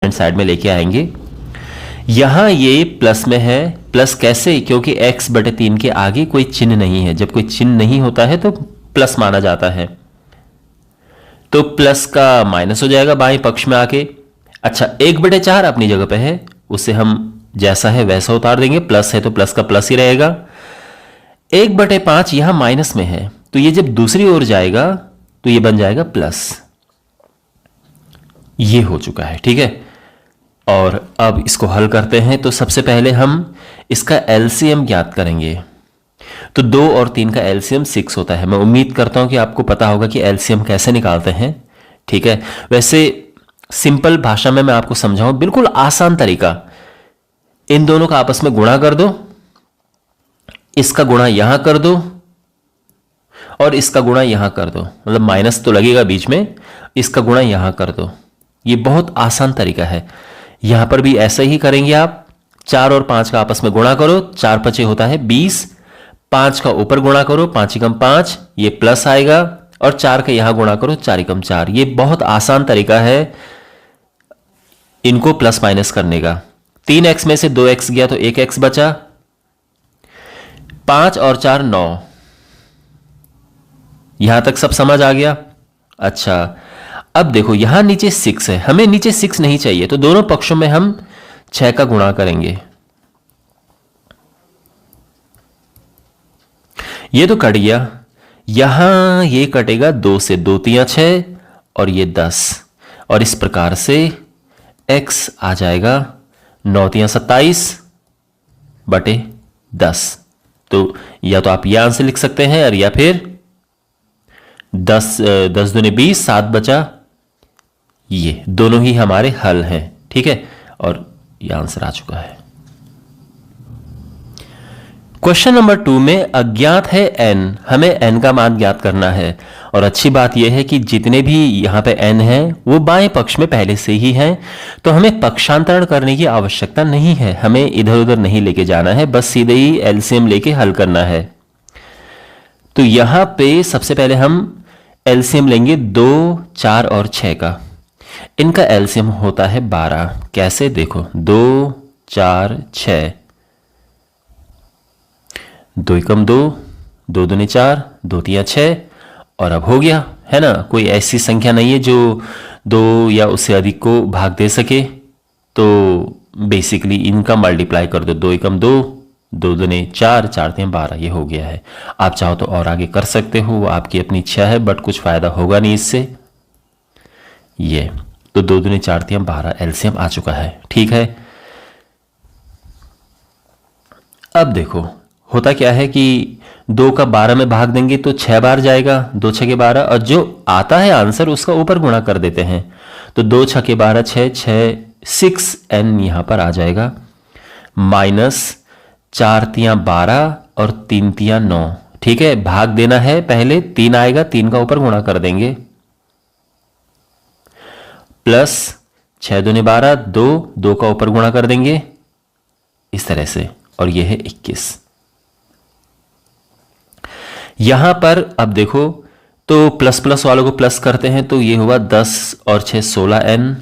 Side में लेके आएंगे। यहां ये प्लस में है, प्लस कैसे? क्योंकि x बटे 3 के आगे कोई चिन्ह नहीं है। जब कोई चिन्ह नहीं होता है तो प्लस माना जाता है, तो प्लस का माइनस हो जाएगा बाएं पक्ष में आके। अच्छा, 1/4 अपनी जगह पे है, उसे हम जैसा है वैसा उतार देंगे। प्लस है तो प्लस का प्लस ही रहेगा। 1/5 यहां माइनस में है, तो ये जब दूसरी ओर जाएगा तो ये बन जाएगा प्लस। ये हो चुका है, ठीक है। और अब इसको हल करते हैं। तो सबसे पहले हम इसका एलसीएम ज्ञात करेंगे। तो 2 और 3 का एलसीएम 6 होता है। मैं उम्मीद करता हूं कि आपको पता होगा कि एलसीएम कैसे निकालते हैं, ठीक है। वैसे सिंपल भाषा में मैं आपको समझाऊं, बिल्कुल आसान तरीका। इन दोनों का आपस में गुणा कर दो, इसका गुणा यहां कर दो और इसका गुणा यहां कर दो, मतलब माइनस तो लगेगा बीच में, इसका गुणा यहां कर दो। ये बहुत आसान तरीका है। यहां पर भी ऐसा ही करेंगे आप। 4 और 5 का आपस में गुणा करो, 4 5 होता है 20, 5 का ऊपर गुणा करो, 5 एकम 5, ये प्लस आएगा, और 4 का यहां गुणा करो, 4 एकम 4। ये बहुत आसान तरीका है इनको प्लस माइनस करने का। 3x में से 2x गया तो 1x बचा, 5 और 4 9। यहां तक सब समझ आ गया? अच्छा, अब देखो यहां नीचे 6 है, हमें नीचे 6 नहीं चाहिए, तो दोनों पक्षों में हम 6 का गुणा करेंगे। ये तो कट गया। यहां ये कटेगा 2 से, 2 3 6 और ये 10, और इस प्रकार से x आ जाएगा 9 3 27 बटे 10। तो या तो आप यह आंसर लिख सकते हैं, और या फिर 10 10 दूनी 20, 7 बचा। ये दोनों ही हमारे हल हैं, ठीक है। और ये आंसर आ चुका है। क्वेश्चन नंबर 2 में अज्ञात है n, हमें n का मान ज्ञात करना है। और अच्छी बात यह है कि जितने भी यहां पे n हैं वो बाएं पक्ष में पहले से ही हैं, तो हमें पक्षांतरण करने की आवश्यकता नहीं है। हमें इधर उधर नहीं लेके जाना है, बस सीधे ही एलसीएम लेके हल करना है। तो यहां पे सबसे पहले हम एलसीएम लेंगे 2 4 और 6 का। इनका एलसीएम होता है 12। कैसे? देखो 2 4 6, 2 एकम 2, 2 दूनी 4, 2 3 6, और अब हो गया है ना। कोई ऐसी संख्या नहीं है जो 2 या उससे अधिक को भाग दे सके, तो बेसिकली इनका मल्टीप्लाई कर दो। 2 एकम 2, 2 दूनी 4, 4 3 12, ये हो गया है। आप चाहो तो और आगे कर सकते हो, वो आपकी अपनी इच्छा है, बट कुछ फायदा होगा नहीं इससे। ये तो 2 दूनी 4 3 12 एलसीएम आ चुका है, ठीक है। अब देखो होता क्या है कि 2 का 12 में भाग देंगे तो 6 बार जाएगा, 2 6 के 12, और जो आता है आंसर उसका ऊपर गुणा कर देते हैं। तो 2 6 के 12 6n यहां पर आ जाएगा, माइनस 4 3 12 और 3 3 9, ठीक है। भाग देना है, पहले 3 आएगा, 3 का ऊपर गुणा कर देंगे, प्लस 6 दूनी 12, 2 का ऊपर गुणा कर देंगे इस तरह से, और यह है 21। यहां पर अब देखो तो प्लस प्लस वालों को प्लस करते हैं, तो ये हुआ 10 और 6 16n।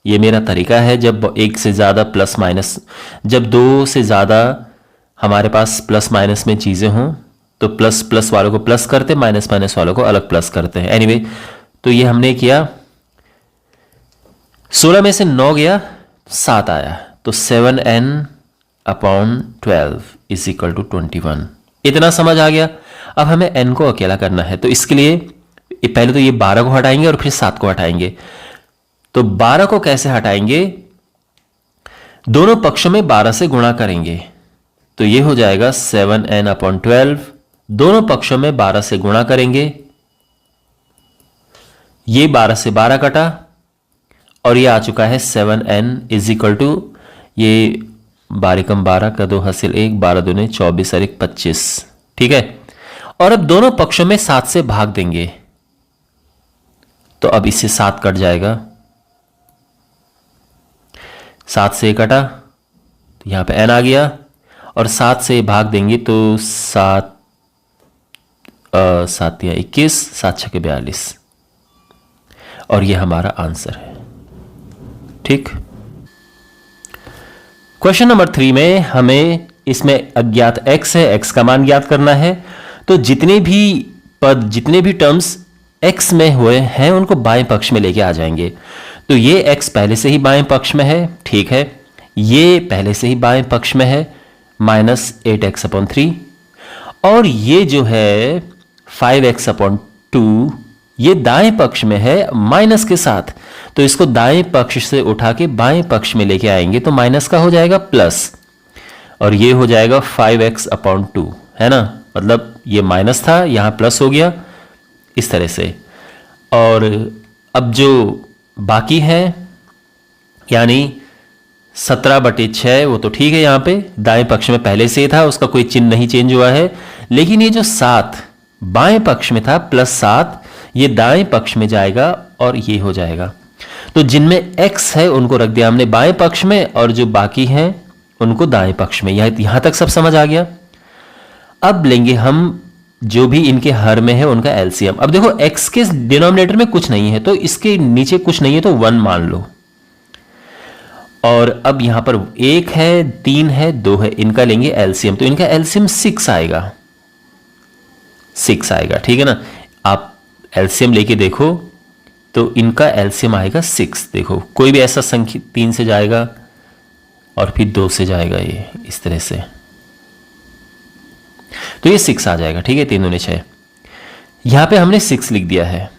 ये मेरा तरीका है, जब एक से ज्यादा प्लस माइनस, जब 2 से ज्यादा हमारे पास प्लस माइनस में चीजें हों तो प्लस प्लस वालों को प्लस करते, माइनस माइनस वालों को अलग प्लस करते हैं। एनीवे, तो ये हमने किया। 16 में से 9 गया, 7 आया, तो 7n/12 इज इक्वल टू 21। इतना समझ आ गया। अब हमें n को अकेला करना है, तो इसके लिए पहले तो ये 12 को हटाएंगे और फिर 7 को हटाएंगे। तो 12 को कैसे हटाएंगे? दोनों पक्षों में 12 से गुणा करेंगे, तो ये हो जाएगा 7n/12। दोनों पक्षों में 12 से गुणा करेंगे, ये 12 से 12 कटा, और ये आ चुका है 7n इज इक्वल टू, ये 12 एकम 12 का 2 हासिल 1, 12 दूने 24 और 1 25, ठीक है। और अब दोनों पक्षों में 7 से भाग देंगे, तो अब इससे 7 कट जाएगा, 7 से कटा, तो यहां पे n आ गया, और 7 से भाग देंगे तो 7 7 या 21, 7 6 42, और ये हमारा आंसर है। ठीक। क्वेश्चन नंबर 3 में हमें इसमें अज्ञात x है, x का मान ज्ञात करना है। तो जितने भी पद, जितने भी टर्म्स x में हुए हैं उनको बाएं पक्ष में लेके आ जाएंगे। तो ये x पहले से ही बाएं पक्ष में है, ठीक है। ये पहले से ही बाएं पक्ष में है, -8x/3। और ये जो है 5x/2 ये दाएं पक्ष में है माइनस के साथ। तो इसको दाएं पक्ष से उठा के बाएं पक्ष में लेके आएंगे तो माइनस का हो जाएगा प्लस, और ये हो जाएगा 5x/2, है ना। मतलब ये माइनस था, यहां प्लस हो गया, इस तरह से। और अब जो बाकी है यानी 17/6 वो तो ठीक है, यहां पे दाएं पक्ष में पहले से ही था, उसका कोई चिन्ह नहीं चेंज हुआ है। लेकिन ये जो 7 बाएं पक्ष में था +7 ये दाएं पक्ष में जाएगा और ये हो जाएगा। तो जिनमें x है उनको रख दिया हमने बाएं पक्ष में, और जो बाकी हैं उनको दाएं पक्ष में। यहां तक सब समझ आ गया। अब लेंगे हम जो भी इनके हर में है उनका एलसीएम। अब देखो x के डिनोमिनेटर में कुछ नहीं है तो इसके नीचे कुछ नहीं है तो 1 मान लो। और अब यहां पर 1 है, 3 है, 2 है, इनका लेंगे एलसीएम। तो इनका एलसीएम 6 आएगा, 6 आएगा, ठीक है ना। आप एलसीएम लेके देखो तो इनका एलसीएम आएगा 6। देखो कोई भी ऐसा संख्या 3 से जाएगा और फिर 2 से जाएगा, ये इस तरह से, तो ये 6 आ जाएगा, ठीक है। 3 दूनी 6, यहां पे हमने 6 लिख दिया है।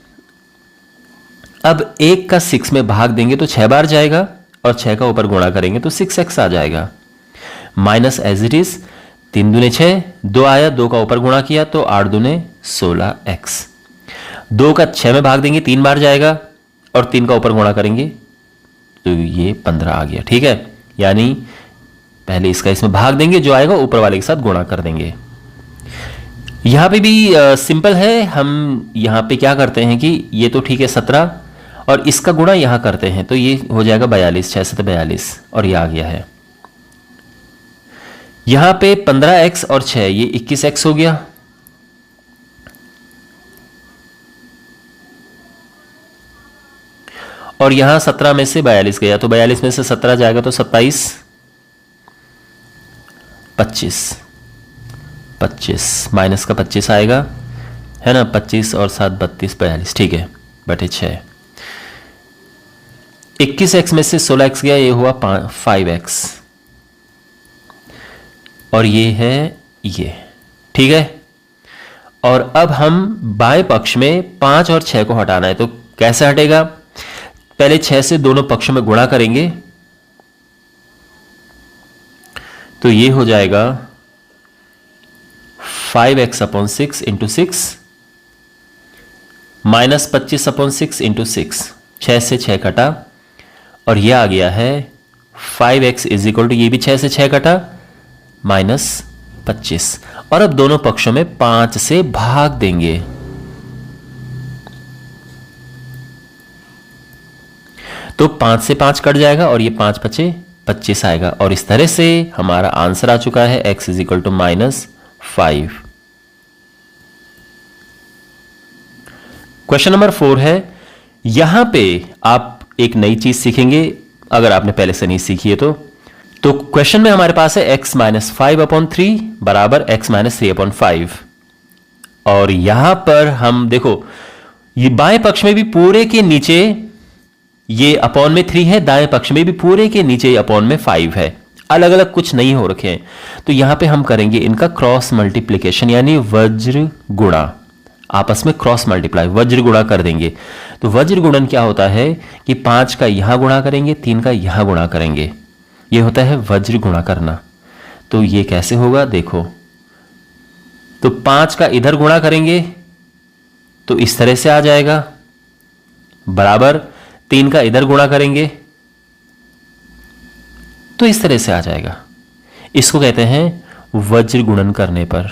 अब 1 का 6 में भाग देंगे तो 6 बार जाएगा, और 6 का ऊपर गुणा करेंगे तो 6x आ जाएगा, माइनस एज इट इज 3 दूने 6, 2 आया, 2 का ऊपर गुणा किया तो 8 दूने 16x। 2 का 6 में भाग देंगे 3 बार जाएगा, और 3 का ऊपर गुणा करेंगे तो ये 15 आ गया, ठीक है। यानी पहले इसका इसमें भाग देंगे, जो आएगा ऊपर वाले के साथ गुणा कर देंगे। यहां पे भी सिंपल है। हम यहां पे क्या करते हैं कि ये तो ठीक है 17, और इसका गुणा यहां करते हैं तो ये हो जाएगा 42, 6 से 42, और ये आ गया है। यहां पे 15x और 6 ये 21x हो गया। और यहां 17 में से 42 गया तो 42 में से 17 जाएगा तो 27, 25 माइनस का 25 आएगा, है ना। 25 और 7 32, 42, ठीक है, बटे 6। 21x में से 16x गया, ये हुआ 5x, और ये है ये, ठीक है। और अब हम बाएं पक्ष में 5 और 6 को हटाना है तो कैसे हटेगा। पहले 6 से दोनों पक्षों में गुणा करेंगे तो ये हो जाएगा 5x/6 इंटू 6 माइनस 25/6 इंटू 6, 6 से 6 कटा, और यह आ गया है 5x इज इक्वल टू, ये भी 6 से 6 कटा, -25। और अब दोनों पक्षों में 5 से भाग देंगे तो 5 से 5 कट जाएगा, और ये 5 × 5 = 25 आएगा। और इस तरह से हमारा आंसर आ चुका है x is equal to -5। Question number 4 है। यहां पे आप एक नई चीज सीखेंगे अगर आपने पहले से नहीं सीखी है तो क्वेश्चन में हमारे पास है x - 5/3 बराबर x - 3/5। और यहां पर हम देखो ये बाएं पक्ष में भी पूरे के नीचे ये अपॉन में 3 है, दाएं पक्ष में भी पूरे के नीचे ये अपॉन में 5 है, अलग अलग कुछ नहीं हो रखे हैं। तो यहां पे हम करेंगे इनका क्रॉस मल्टीप्लिकेशन, यानी वज्र गुणा, आपस में क्रॉस मल्टीप्लाई, वज्र गुणा कर देंगे। तो वज्र गुणन क्या होता है कि 5 का यहां गुणा करेंगे, 3 का यहां गुणा करेंगे, ये होता है वज्र गुणा करना। तो ये कैसे होगा देखो, तो 5 का इधर गुणा करेंगे तो इस तरह से आ जाएगा, बराबर 3 का इधर गुणा करेंगे तो इस तरह से आ जाएगा। इसको कहते हैं वज्र गुणन करने पर।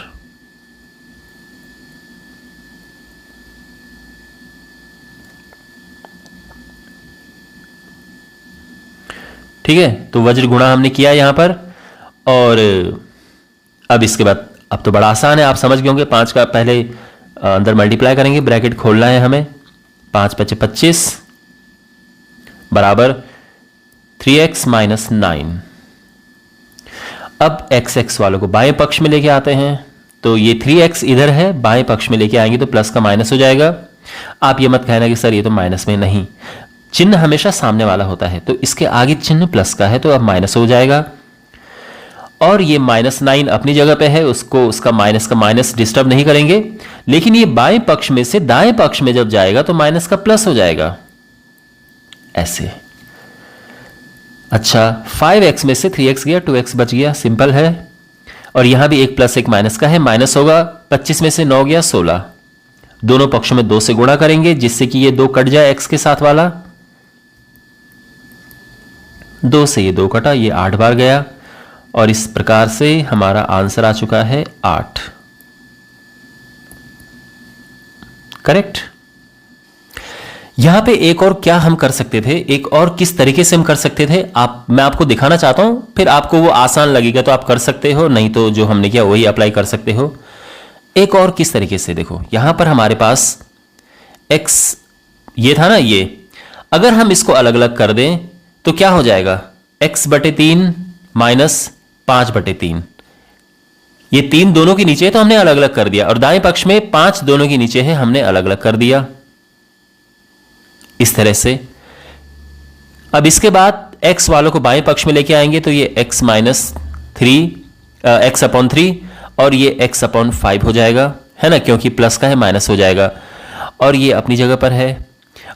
ठीक है, तो वज्र गुणा हमने किया यहां पर। और अब इसके बाद अब तो बड़ा आसान है, आप समझ गए होंगे। 5 का पहले अंदर मल्टीप्लाई करेंगे, ब्रैकेट खोलना है हमें, 5 × 5 = 25 बराबर 3x माइनस 9। अब x वालों को बाएं पक्ष में लेके आते हैं, तो ये 3x इधर है, बाएं पक्ष में लेके आएंगे तो प्लस का माइनस हो जाएगा। आप ये मत कहना कि सर ये तो माइनस में, नहीं, चिन्ह हमेशा सामने वाला होता है, तो इसके आगे चिन्ह प्लस का है तो अब माइनस हो जाएगा। और ये -9 अपनी जगह पे है, उसको उसका माइनस का माइनस डिस्टर्ब नहीं करेंगे, लेकिन ये बाएं पक्ष में से दाएं पक्ष में जब जाएगा तो माइनस का प्लस हो जाएगा, ऐसे। अच्छा, 5x में से 3x गया, 2x बच गया, सिंपल है। और यहां भी एक प्लस एक माइनस का है, माइनस होगा, 25 में से 9 गया 16। दोनों पक्षों में 2 से गुणा करेंगे जिससे कि ये 2 कट जाए, x के साथ वाला 2 से ये 2 कटा, ये 8 बार गया। और इस प्रकार से हमारा आंसर आ चुका है 8। करेक्ट। यहां पे एक और क्या हम कर सकते थे, एक और किस तरीके से हम कर सकते थे, मैं आपको दिखाना चाहता हूं, फिर आपको वो आसान लगेगा तो आप कर सकते हो, नहीं तो जो हमने किया वही अप्लाई कर सकते हो। एक और किस तरीके से, देखो यहां पर हमारे पास x ये था ना, ये अगर हम इसको अलग अलग कर दें तो क्या हो जाएगा, x/3 माइनस 5/3। ये 3 दोनों के नीचे है तो हमने अलग अलग कर दिया, और दाएं पक्ष में 5 दोनों के नीचे है, हमने अलग अलग कर दिया इस तरह से। अब इसके बाद x वालों को बाएं पक्ष में लेके आएंगे तो ये x अपॉन 3 और ये x अपॉन 5 हो जाएगा, है ना, क्योंकि प्लस का है माइनस हो जाएगा। और ये अपनी जगह पर है,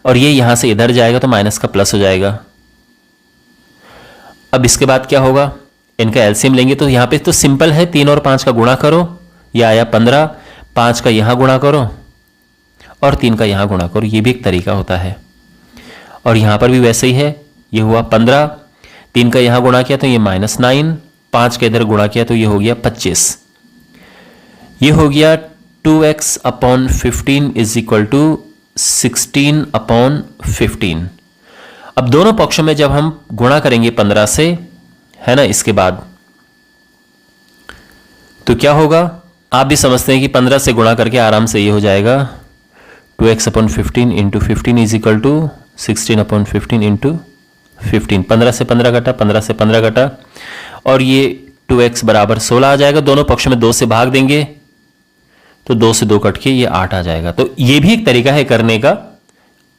और ये यहां से इधर जाएगा तो माइनस का प्लस हो जाएगा। अब इसके बाद क्या होगा, इनका एलसीएम लेंगे तो यहां पे तो सिंपल है, 3 और 5 का गुणा करो, ये आया 15, 5 का यहां गुणा करो और 3 का यहां गुणा करो, ये भी एक तरीका होता है। और यहां पर भी वैसे ही है, ये हुआ 15, 3 का यहां गुणा किया तो ये -9, 5 का इधर गुणा किया तो ये हो गया 25। ये हो गया 2x upon 15 is equal to 16 upon 15। अब दोनों पक्षों में जब हम गुणा करेंगे 15 से, है ना, इसके बाद तो क्या होगा, आप भी समझते हैं कि 15 से गुणा करके आराम से ये हो जाएगा 2x upon 15 into 15 is equal to 16 upon 15 into 15। 15 से 15 घटा, 15 से 15 घटा, और ये 2x बराबर 16 आ जाएगा। दोनों पक्षों में 2 से भाग देंगे तो 2 से 2 कट के ये 8 आ जाएगा। तो ये भी एक तरीका है करने का,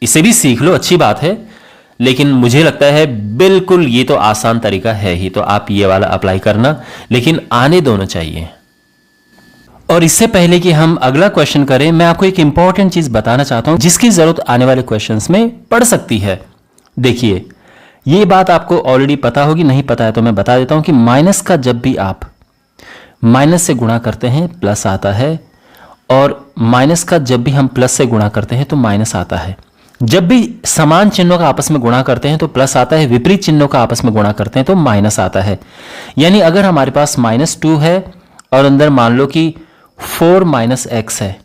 इसे भी सीख लो, अच्छी बात है, लेकिन मुझे लगता है बिल्कुल ये तो आसान तरीका है ही, तो आप ये वाला अप्लाई करना, लेकिन आने दोनों चाहिए। और इससे पहले कि हम अगला क्वेश्चन करें, मैं आपको एक इंपॉर्टेंट चीज बताना चाहता हूं जिसकी जरूरत आने वाले क्वेश्चंस में पड़ सकती है। देखिए, ये बात आपको ऑलरेडी पता होगी, नहीं पता है तो मैं बता देता हूं कि माइनस का जब भी आप माइनस से गुणा करते हैं प्लस आता है, और माइनस का जब भी हम प्लस से गुणा करते हैं तो माइनस आता है। जब भी समान चिन्हों का आपस में गुणा करते हैं तो प्लस आता है, विपरीत चिन्हों का आपस में गुणा करते हैं तो माइनस आता है। यानी अगर हमारे पास -2 है और अंदर मान लो कि 4 - x है,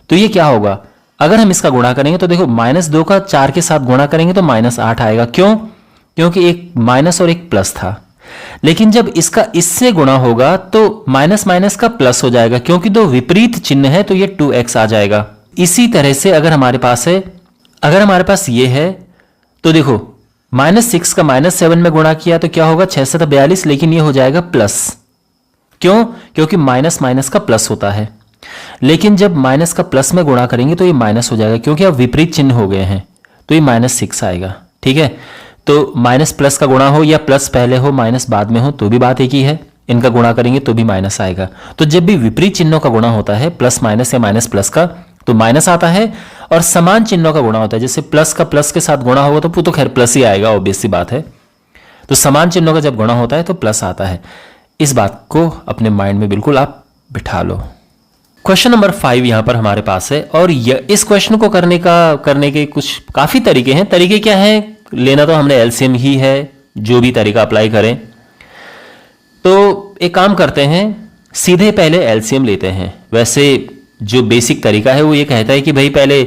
तो ये क्या होगा, अगर हम इसका गुणा करेंगे तो देखो -2 का 4 के साथ गुणा करेंगे तो -8 आएगा। क्यों? क्योंकि एक माइनस और एक प्लस था। लेकिन जब इसका इससे गुणा होगा तो माइनस माइनस का प्लस हो जाएगा, क्योंकि दो विपरीत चिन्ह है तो ये 2x आ जाएगा। इसी तरह से अगर हमारे पास ये है तो देखो -6 का -7 में गुणा किया तो क्या होगा, 6 7 42, लेकिन ये हो जाएगा प्लस। क्यों? क्योंकि माइनस माइनस का प्लस होता है। लेकिन जब माइनस का प्लस में गुणा करेंगे तो ये माइनस हो जाएगा, क्योंकि अब विपरीत चिन्ह हो गए हैं तो ये -6 आएगा। ठीक है, तो माइनस प्लस का गुणा हो या प्लस पहले हो माइनस बाद में हो तो भी बात एक ही है, इनका गुणा करेंगे तो भी माइनस आएगा। तो जब भी विपरीत चिन्हों का गुणा होता है, प्लस माइनस या माइनस प्लस का, तो माइनस आता है, और समान चिन्हों का गुणा होता है, जैसे प्लस का प्लस के साथ गुणा होगा तो खैर प्लस ही आएगा, ऑब्वियस सी बात है। तो समान चिन्हों का जब गुणा होता है तो प्लस आता है। इस बात को अपने माइंड में बिल्कुल आप बिठा लो। क्वेश्चन नंबर 5 यहां पर हमारे पास है, और इस क्वेश्चन को करने के कुछ काफी तरीके हैं। तरीके क्या है, लेना तो हमने एलसीएम ही है, जो भी तरीका अप्लाई करें। तो एक काम करते हैं, सीधे पहले एलसीएम लेते हैं। वैसे जो बेसिक तरीका है वो ये कहता है कि भाई पहले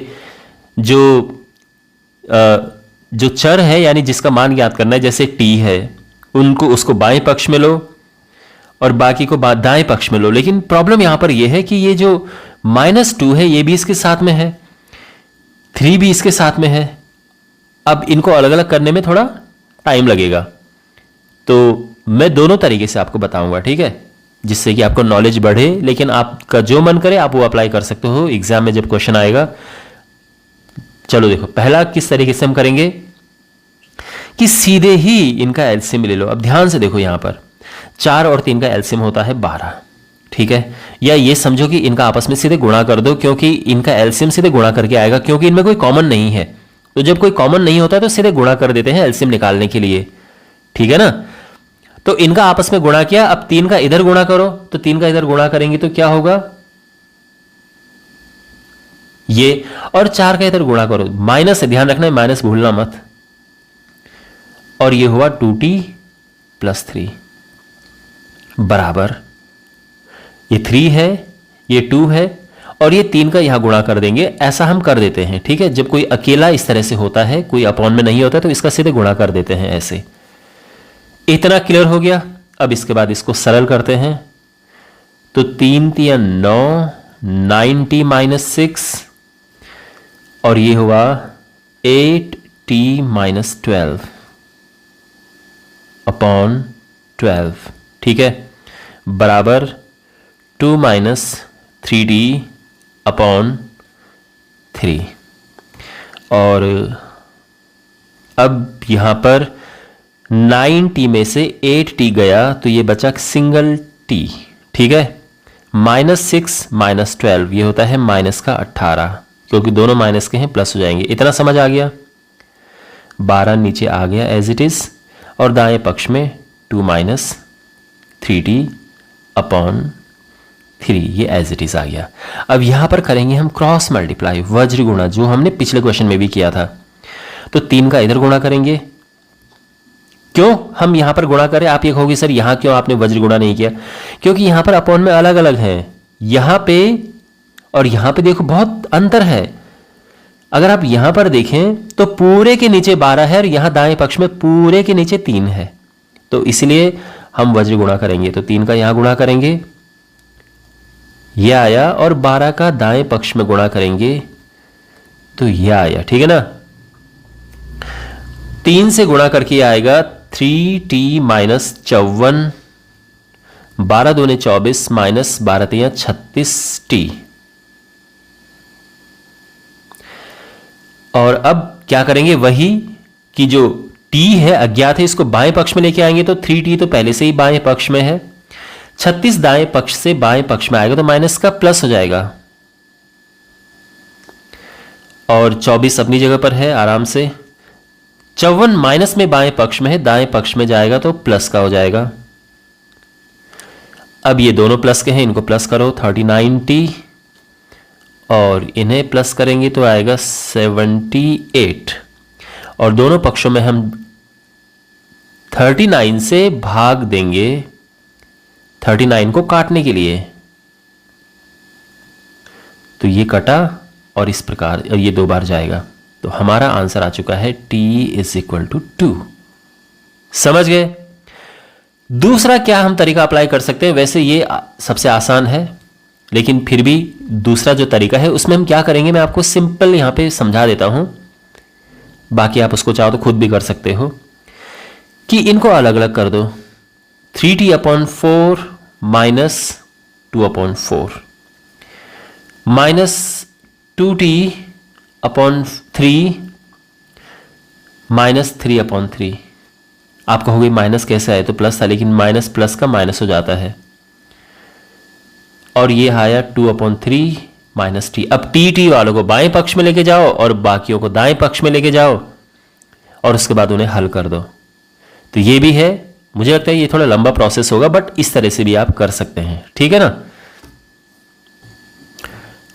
जो चर है, यानी जिसका मान ज्ञात करना है, जैसे t है, उसको बाएं पक्ष में लो और बाकी को दाएं पक्ष में लो। लेकिन प्रॉब्लम यहां पर यह है कि ये जो -2 है ये भी इसके साथ में है, 3 भी इसके साथ में है। अब इनको अलग अलग करने में थोड़ा टाइम लगेगा। तो मैं दोनों तरीके से आपको बताऊंगा, ठीक है, जिससे कि आपको नॉलेज बढ़े, लेकिन आपका जो मन करे आप वो अप्लाई कर सकते हो एग्जाम में जब क्वेश्चन आएगा। चलो देखो, पहला किस तरीके से हम करेंगे कि सीधे ही इनका एलसीएम ले लो। अब ध्यान से देखो, यहां पर 4 और 3 का एलसीएम होता है 12, ठीक है, या ये समझो कि इनका आपस में सीधे गुणा कर दो, क्योंकि इनका एलसीएम सीधे गुणा करके आएगा, क्योंकि इनमें कोई कॉमन नहीं है। तो जब कोई कॉमन नहीं होता तो सीधे गुणा कर देते हैं एलसीएम निकालने के लिए, ठीक है ना। तो इनका आपस में गुणा किया, अब 3 का इधर गुणा करो, तो 3 का इधर गुणा करेंगे तो क्या होगा ये, और 4 का इधर गुणा करो, माइनस है, ध्यान रखना है, माइनस भूलना मत, और ये हुआ 2t + 3 बराबर, ये 3 है, ये 2 है, और ये 3 का यहां गुणा कर देंगे। ऐसा हम कर देते हैं, ठीक है, जब कोई अकेला इस तरह से होता है, कोई अपॉन में नहीं होता, तो इसका सीधे गुणा कर देते हैं ऐसे। इतना क्लियर हो गया। अब इसके बाद इसको सरल करते हैं, तो 3 × 9, 9t - 6, और ये हुआ 8t - 12 अपॉन 12, ठीक है, बराबर 2 - 3d अपॉन 3। और अब यहां पर 9t में से 8t गया, तो ये बचा सिंगल t, ठीक है, -6 - 12 ये होता है -18, क्योंकि दोनों माइनस के हैं, प्लस हो जाएंगे। इतना समझ आ गया। 12 नीचे आ गया एज इट इज, और दाएं पक्ष में 2 - 3t अपॉन 3, ये एज इट इज आ गया। अब यहां पर करेंगे हम क्रॉस मल्टीप्लाई, वज्र गुणा, जो हमने पिछले क्वेश्चन में भी किया था। तो 3 का इधर गुणा करेंगे। क्यों हम यहां पर गुणा करें, आप ये कहोगे सर यहां क्यों आपने वज्र गुणा नहीं किया, क्योंकि यहां पर अपॉन में अलग अलग है, यहां पे और यहां पे देखो बहुत अंतर है। अगर आप यहां पर देखें तो पूरे के नीचे 12 है, और यहां दाएं पक्ष में पूरे के नीचे 3 है, तो इसलिए हम वज्र गुणा करेंगे। तो 3 का यहां गुणा करेंगे, यह आया, और 12 का दाएं पक्ष में गुणा करेंगे तो यह आया, ठीक है ना। 3 से गुणा करके आएगा 3t - 54, 12 दूने 24 - 12 तियां 36t। और अब क्या करेंगे, वही कि जो t है अज्ञात है, इसको बाएं पक्ष में लेके आएंगे, तो 3t तो पहले से ही बाएं पक्ष में है, 36 दाएं पक्ष से बाएं पक्ष में आएगा तो माइनस का प्लस हो जाएगा, और 24 अपनी जगह पर है आराम से। 54 माइनस में बाएं पक्ष में है, दाएं पक्ष में जाएगा तो प्लस का हो जाएगा। अब ये दोनों प्लस के हैं, इनको प्लस करो, 39t, और इन्हें प्लस करेंगे तो आएगा 78, और दोनों पक्षों में हम 39 से भाग देंगे 39 को काटने के लिए, तो ये कटा, और इस प्रकार ये 2 बार जाएगा, तो हमारा आंसर आ चुका है t = 2। समझ गए। दूसरा क्या हम तरीका अप्लाई कर सकते हैं, वैसे ये सबसे आसान है, लेकिन फिर भी दूसरा जो तरीका है उसमें हम क्या करेंगे, मैं आपको सिंपल यहां पे समझा देता हूं, बाकी आप उसको चाहो तो खुद भी कर सकते हो, कि इनको अलग अलग कर दो। 3t/4 - 2/4 -2t/3 -3/3। आप कहोगे माइनस कैसे आए, तो प्लस था, लेकिन माइनस प्लस का माइनस हो जाता है, और ये आया 2/3 - t। अब t वालों को बाएं पक्ष में लेके जाओ और बाकियों को दाएं पक्ष में लेके जाओ, और उसके बाद उन्हें हल कर दो। तो ये भी है, मुझे लगता है ये थोड़ा लंबा प्रोसेस होगा, बट इस तरह से भी आप कर सकते हैं, ठीक है ना।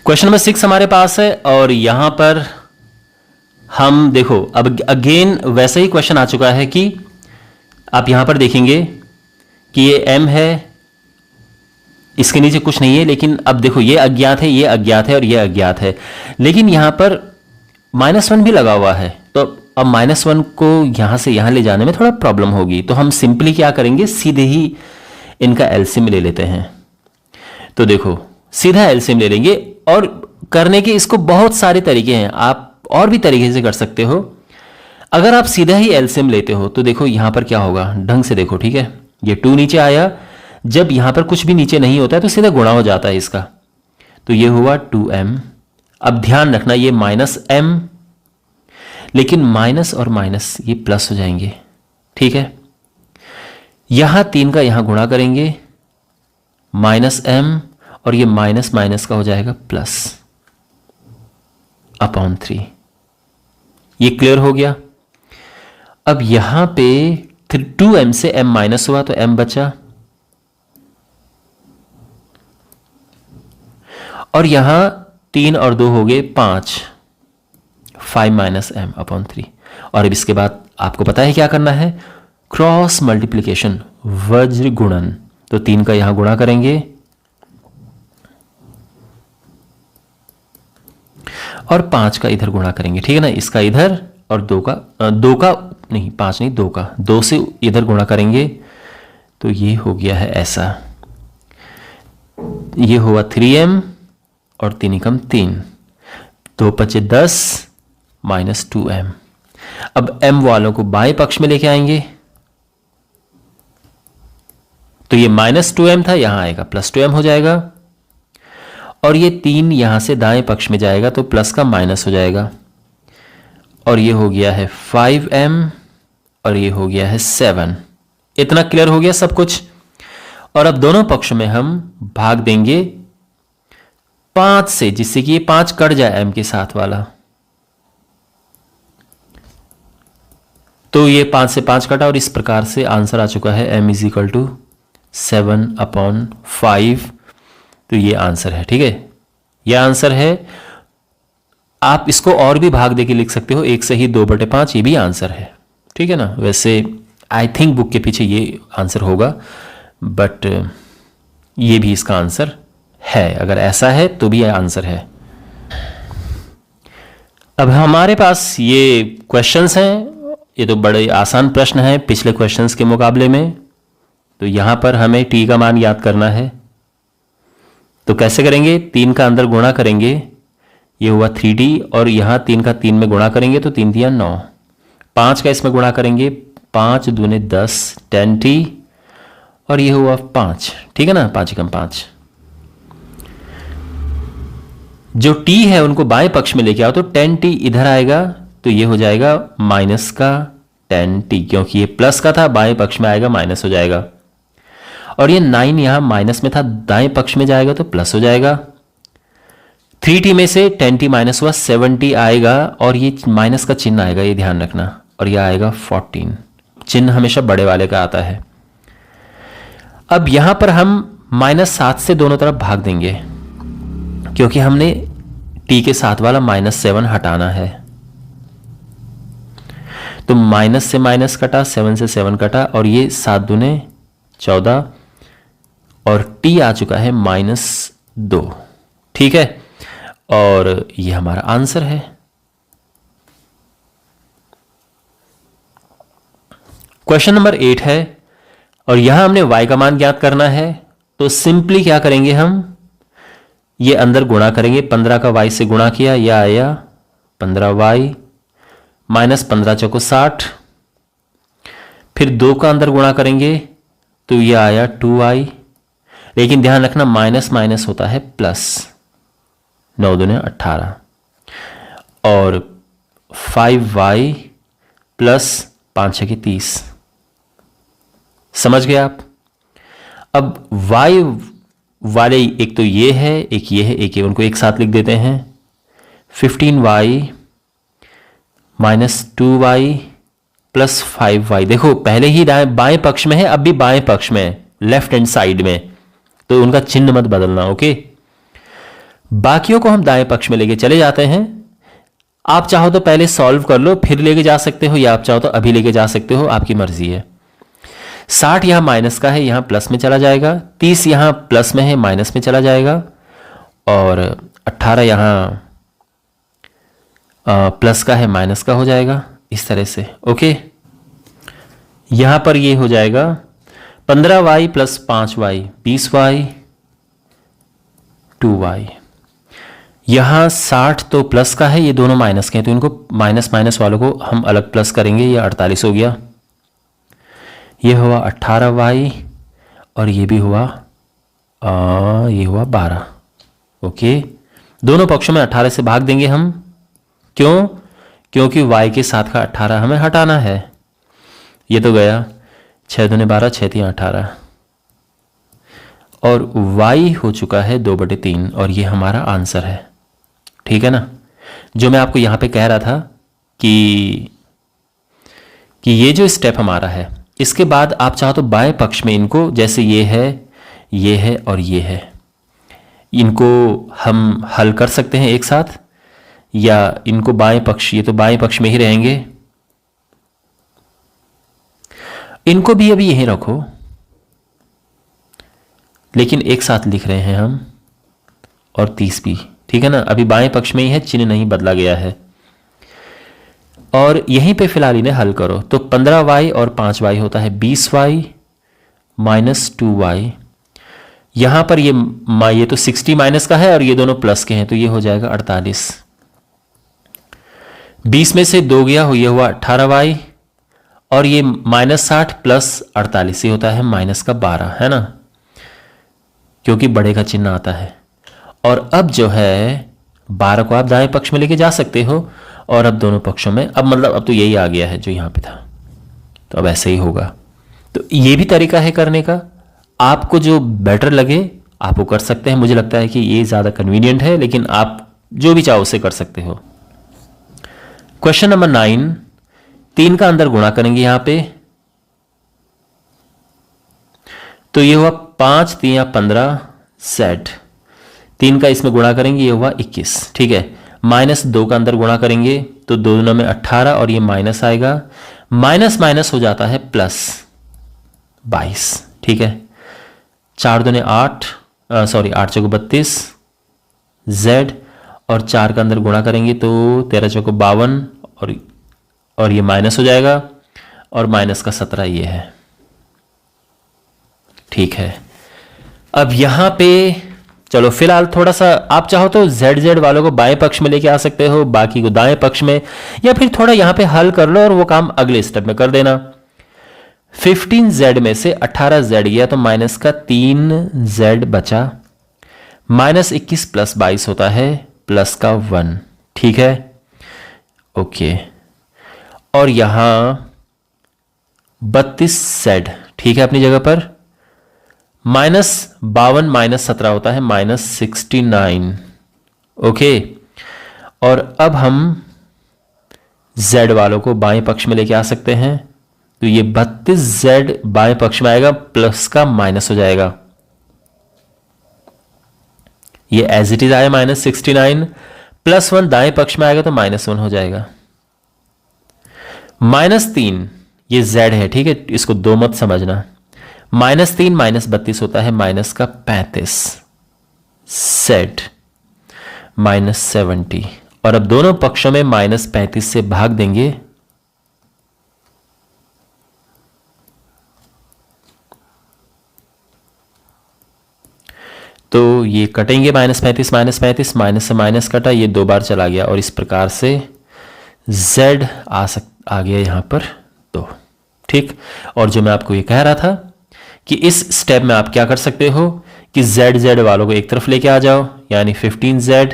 क्वेश्चन नंबर 6 हमारे पास है, और यहां पर हम देखो अब अगेन वैसा ही क्वेश्चन आ चुका है कि आप यहां पर देखेंगे कि ये m है, इसके नीचे कुछ नहीं है, लेकिन अब देखो ये अज्ञात है, ये अज्ञात है, और ये अज्ञात है, लेकिन यहां पर -1 भी लगा हुआ है, तो अब -1 को यहां से यहां ले जाने में थोड़ा प्रॉब्लम होगी। तो हम सिंपली क्या करेंगे, सीधे ही इनका एलसीएम ले लेते हैं। तो देखो सीधा एलसीएम ले लेंगे, और करने के इसको बहुत सारे तरीके हैं, आप और भी तरीके से कर सकते हो। अगर आप सीधा ही एलसीएम लेते हो तो देखो यहां पर क्या होगा, ढंग से देखो, ठीक है। ये 2 नीचे आया, जब यहां पर कुछ भी नीचे नहीं होता है तो सीधा गुणा हो जाता है इसका, तो ये हुआ 2m। अब ध्यान रखना ये -m, लेकिन माइनस और माइनस ये प्लस हो जाएंगे, ठीक है। यहां 3 का यहां गुणा करेंगे, -m, और ये माइनस माइनस का हो जाएगा प्लस अपॉन 3। ये क्लियर हो गया। अब यहां पे 2m से m माइनस हुआ तो m बचा, और यहां 3 और 2 हो गए 5, 5 - m अपॉन 3। और अब इसके बाद आपको पता है क्या करना है, क्रॉस मल्टीप्लीकेशन, वज्र गुणन। तो 3 का यहां गुणा करेंगे और 5 का इधर गुणा करेंगे, ठीक है ना, इसका इधर, और 2 का 5 नहीं 2 का 2 से इधर गुणा करेंगे, तो ये हो गया है ऐसा। ये हुआ 3m और 3 एकम 3, 2 पचे 10 -2m। अब m वालों को बाएं पक्ष में लेके आएंगे, तो ये -2m था, यहां आएगा +2m हो जाएगा, और ये 3 यहां से दाएं पक्ष में जाएगा तो प्लस का माइनस हो जाएगा, और ये हो गया है 5m और ये हो गया है 7। इतना क्लियर हो गया सब कुछ। और अब दोनों पक्ष में हम भाग देंगे 5 से, जिससे कि ये 5 कट जाए m के साथ वाला, तो ये 5 से 5 कटा, और इस प्रकार से आंसर आ चुका है m = 7/5। तो ये आंसर है, ठीक है, ये आंसर है। आप इसको और भी भाग देके लिख सकते हो, 1 से ही 2/5, ये भी आंसर है, ठीक है ना। वैसे आई थिंक बुक के पीछे ये आंसर होगा, बट ये भी इसका आंसर है, अगर ऐसा है तो भी आंसर है। अब हमारे पास ये क्वेश्चंस हैं, ये तो बड़े आसान प्रश्न हैं पिछले क्वेश्चंस के मुकाबले में। तो यहां पर हमें t का मान याद करना है, तो कैसे करेंगे, 3 का अंदर गुणा करेंगे, ये हुआ 3t, और यहां 3 का 3 में गुणा करेंगे तो 3 × 9, 5 का इसमें गुणा करेंगे, 5 दूने 10 10t, और ये हुआ 5, ठीक है ना, 5 एकम 5। जो t है उनको बाएं पक्ष में लेके आओ, तो 10t इधर आएगा, तो ये हो जाएगा माइनस का 10t, क्योंकि ये प्लस का था, बाएं पक्ष में आएगा माइनस हो जाएगा, और ये 9 यहां माइनस में था, दाएं पक्ष में जाएगा तो प्लस हो जाएगा। 3t में से 10t माइनस हुआ, 7t आएगा, और ये माइनस का चिन्ह आएगा, ये ध्यान रखना, और ये आएगा 14। चिन्ह हमेशा बड़े वाले का आता है। अब यहां पर हम -7 से दोनों तरफ भाग देंगे, क्योंकि हमने t के साथ वाला -7 हटाना है। तो माइनस से माइनस कटा, 7 से 7 कटा, और ये 7 दूने 14, और t आ चुका है -2, ठीक है, और ये हमारा आंसर है। क्वेश्चन नंबर 8 है, और यहां हमने y का मान ज्ञात करना है। तो सिंपली क्या करेंगे, हम ये अंदर गुणा करेंगे, 15 का y से गुणा किया, यह आया 15y, -15 चौको 60, फिर 2 का अंदर गुणा करेंगे तो यह आया 2y, लेकिन ध्यान रखना माइनस माइनस होता है प्लस, 9 दूने 18, और 5y प्लस 5 6 30। समझ गए आप। अब y वाले एक तो ये है, एक ये है, एक ये, उनको एक साथ लिख देते हैं। 15y -2y plus 5y। देखो पहले ही बाएं पक्ष में है, अब भी बाएं पक्ष में है, लेफ्ट हैंड साइड में, तो उनका चिन्ह मत बदलना, ओके। बाकियों को हम दाएं पक्ष में लेके चले जाते हैं। आप चाहो तो पहले सॉल्व कर लो, फिर लेके जा सकते हो, या आप चाहो तो अभी लेके जा सकते हो, आपकी मर्जी है। 60 यहां माइनस का है, यहां प्लस में चला जाएगा, 30 यहां प्लस में है, माइनस में चला जाएगा, और 18 यहां प्लस का है, माइनस का हो जाएगा, इस तरह से, ओके। यहां पर ये हो जाएगा 15y plus 5y 20y 2y। यहाँ 60 तो प्लस का है, ये दोनों माइनस के हैं, तो इनको माइनस माइनस वालों को हम अलग प्लस करेंगे। ये 48 हो गया, ये हुआ 18y और ये भी हुआ ये हुआ 12। ओके, दोनों पक्षों में 18 से भाग देंगे हम। क्यों? क्योंकि y के साथ का 18 हमें हटाना है। ये तो गया, 6 दूने 12, 6 3 18 और y हो चुका है 2/3 और ये हमारा आंसर है। ठीक है ना? जो मैं आपको यहां पे कह रहा था कि ये जो स्टेप हमारा है, इसके बाद आप चाहो तो बाएं पक्ष में इनको, जैसे ये है और ये है, इनको हम हल कर सकते हैं एक साथ, या इनको बाएं पक्ष, ये तो बाएं पक्ष में ही रहेंगे, इनको भी अभी यहीं रखो, लेकिन एक साथ लिख रहे हैं हम, और 30 भी। ठीक है ना? अभी बाएं पक्ष में ही है, चिन्ह नहीं बदला गया है। और यहीं पे फिलहाल इन्हें हल करो, तो 15y और 5y होता है 20y माइनस 2y। यहां पर ये तो 60 माइनस का है और ये दोनों प्लस के हैं, तो ये हो जाएगा 48। 20 में से 2 गया, ये हुआ 18y और ये -60 प्लस 48 ही होता है -12, है ना? क्योंकि बड़े का चिन्ह आता है। और अब जो है 12 को आप दाएं पक्ष में लेके जा सकते हो, और अब दोनों पक्षों में, अब मतलब अब तो यही आ गया है जो यहां पे था, तो अब ऐसे ही होगा। तो ये भी तरीका है करने का, आपको जो बेटर लगे आप वो कर सकते हैं। मुझे लगता है कि ये ज्यादा कन्वीनियंट है, लेकिन आप जो भी चाहो उसे कर सकते हो। क्वेश्चन नंबर 9, 3 का अंदर गुणा करेंगे यहां पे, तो ये हुआ 5 3 15 z। 3 का इसमें गुणा करेंगे, ये हुआ 21। ठीक है, -2 का अंदर गुणा करेंगे तो 2 दूना में 18 और ये माइनस आएगा, माइनस माइनस हो जाता है प्लस 22। ठीक है, 4 दूने 8, सॉरी 8 चौको 32 z, और 4 का अंदर गुणा करेंगे तो 13 चौको 52 और ये माइनस हो जाएगा, और माइनस का 17 ये है। ठीक है, अब यहां पे चलो फिलहाल थोड़ा सा आप चाहो तो z वालों को बाएं पक्ष में लेके आ सकते हो, बाकी को दाएं पक्ष में, या फिर थोड़ा यहां पे हल कर लो और वो काम अगले स्टेप में कर देना। 15z में से 18z गया तो माइनस का 3z बचा, -21 प्लस 22 होता है प्लस का 1। ठीक है, ओके, और यहां 32z ठीक है अपनी जगह पर, -52 -17 होता है -69। ओके, और अब हम z वालों को बाएं पक्ष में लेके आ सकते हैं, तो ये 32z बाएं पक्ष में आएगा, प्लस का माइनस हो जाएगा, ये एज इट इज आया -69, +1 दाएं पक्ष में आएगा तो -1 हो जाएगा। -3 ये z है, ठीक है, इसको 2 मत समझना। -3 -32 होता है माइनस का 35, z -70, और अब दोनों पक्षों में -35 से भाग देंगे, तो ये कटेंगे, -35 -35, माइनस से माइनस कटा, ये 2 बार चला गया, और इस प्रकार से z आ गया यहां पर 2। ठीक, और जो मैं आपको ये कह रहा था कि इस स्टेप में आप क्या कर सकते हो कि z वालों को एक तरफ लेके आ जाओ, यानी 15z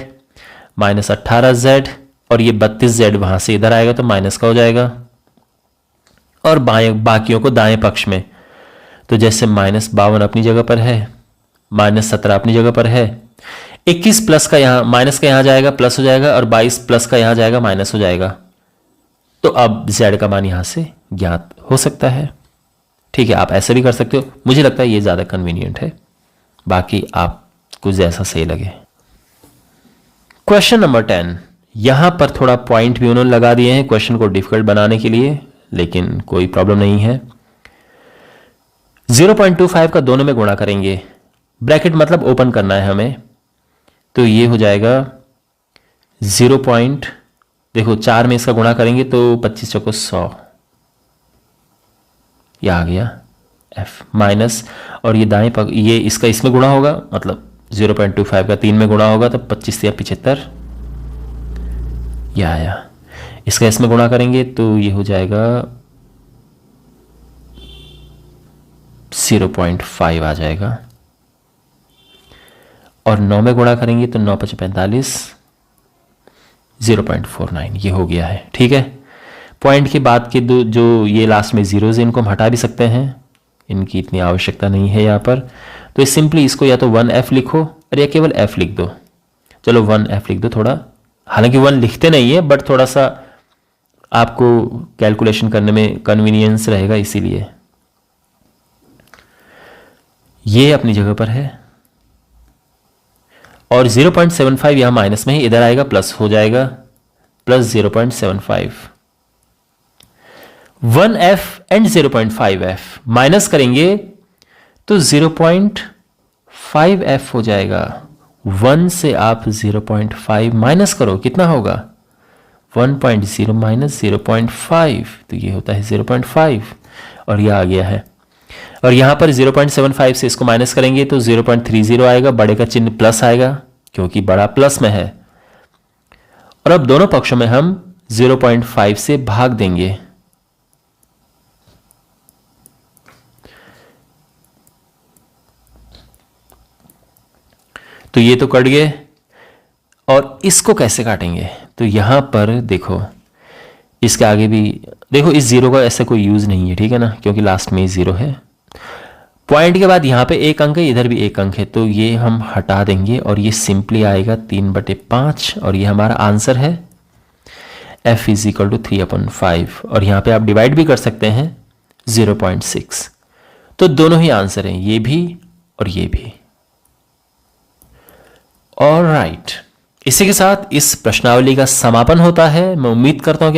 -18z, और ये 32z वहां से इधर आएगा तो माइनस का हो जाएगा, और बाकियों को दाएं पक्ष में, तो जैसे -52 अपनी जगह पर है, -17 अपनी जगह पर है, 21 प्लस का यहां माइनस का यहां जाएगा प्लस हो जाएगा, और 22 प्लस का यहां जाएगा माइनस हो जाएगा। तो अब z का मान यहां से ज्ञात हो सकता है। ठीक है, आप ऐसे भी कर सकते हो, मुझे लगता है ये ज्यादा कन्वीनियंट है, बाकी आपको जैसा सही लगे। क्वेश्चन नंबर 10, यहां पर थोड़ा पॉइंट भी उन्होंने लगा दिए हैं क्वेश्चन को डिफिकल्ट बनाने के लिए, लेकिन कोई प्रॉब्लम नहीं है। 0.25 का दोनों में गुणा करेंगे, ब्रैकेट मतलब ओपन करना है हमें, तो ये हो जाएगा 0. देखो 4 में इसका गुणा करेंगे तो 25 चौको 100, यह आ गया f माइनस, और ये दाएं पक्ष ये इसका इसमें गुणा होगा, मतलब 0.25 का 3 में गुणा होगा तो 25 या 75 यह आया। इसका इसमें गुणा करेंगे तो ये हो जाएगा 0.5 आ जाएगा, और 9 में गुणा करेंगे तो 9 5 45, 0.49 ये हो गया है। ठीक है, पॉइंट के बाद के दो जो ये लास्ट में जीरोज है इनको हम हटा भी सकते हैं, इनकी इतनी आवश्यकता नहीं है यहाँ पर। तो सिंपली इसको या तो 1f लिखो और या केवल f लिख दो। चलो 1f लिख दो, थोड़ा हालांकि 1 लिखते नहीं है बट थोड़ा सा आपको कैलकुलेशन करने में कन्वीनियंस रहेगा, इसीलिए ये अपनी जगह पर है। और 0.75 यहां माइनस में ही, इधर आएगा प्लस हो जाएगा, plus 0.75। 1f and 0.5f minus करेंगे तो 0.5f हो जाएगा। 1 से आप 0.5 माइनस करो, कितना होगा 1.0 माइनस 0.5, तो ये होता है 0.5 और ये आ गया है। और यहां पर 0.75 से इसको माइनस करेंगे तो 0.30 आएगा, बड़े का चिन्ह प्लस आएगा क्योंकि बड़ा प्लस में है। और अब दोनों पक्षों में हम 0.5 से भाग देंगे, तो ये तो कट गए। और इसको कैसे काटेंगे, तो यहां पर देखो इसके आगे भी देखो, इस जीरो का ऐसा कोई यूज नहीं है, ठीक है ना, क्योंकि लास्ट में जीरो है। पॉइंट के बाद यहां पे एक अंक है, इधर भी एक अंक है, तो ये हम हटा देंगे और ये सिंपली आएगा 3/5 और ये हमारा आंसर है f इज इक्वल टू 3/5। और यहां पे आप डिवाइड भी कर सकते हैं 0.6। तो दोनों ही आंसर हैं, ये भी और ये भी। ऑलराइट, इसी के साथ इस प्रश्नावली का समापन होता है। मैं उम्मीद करता हूं कि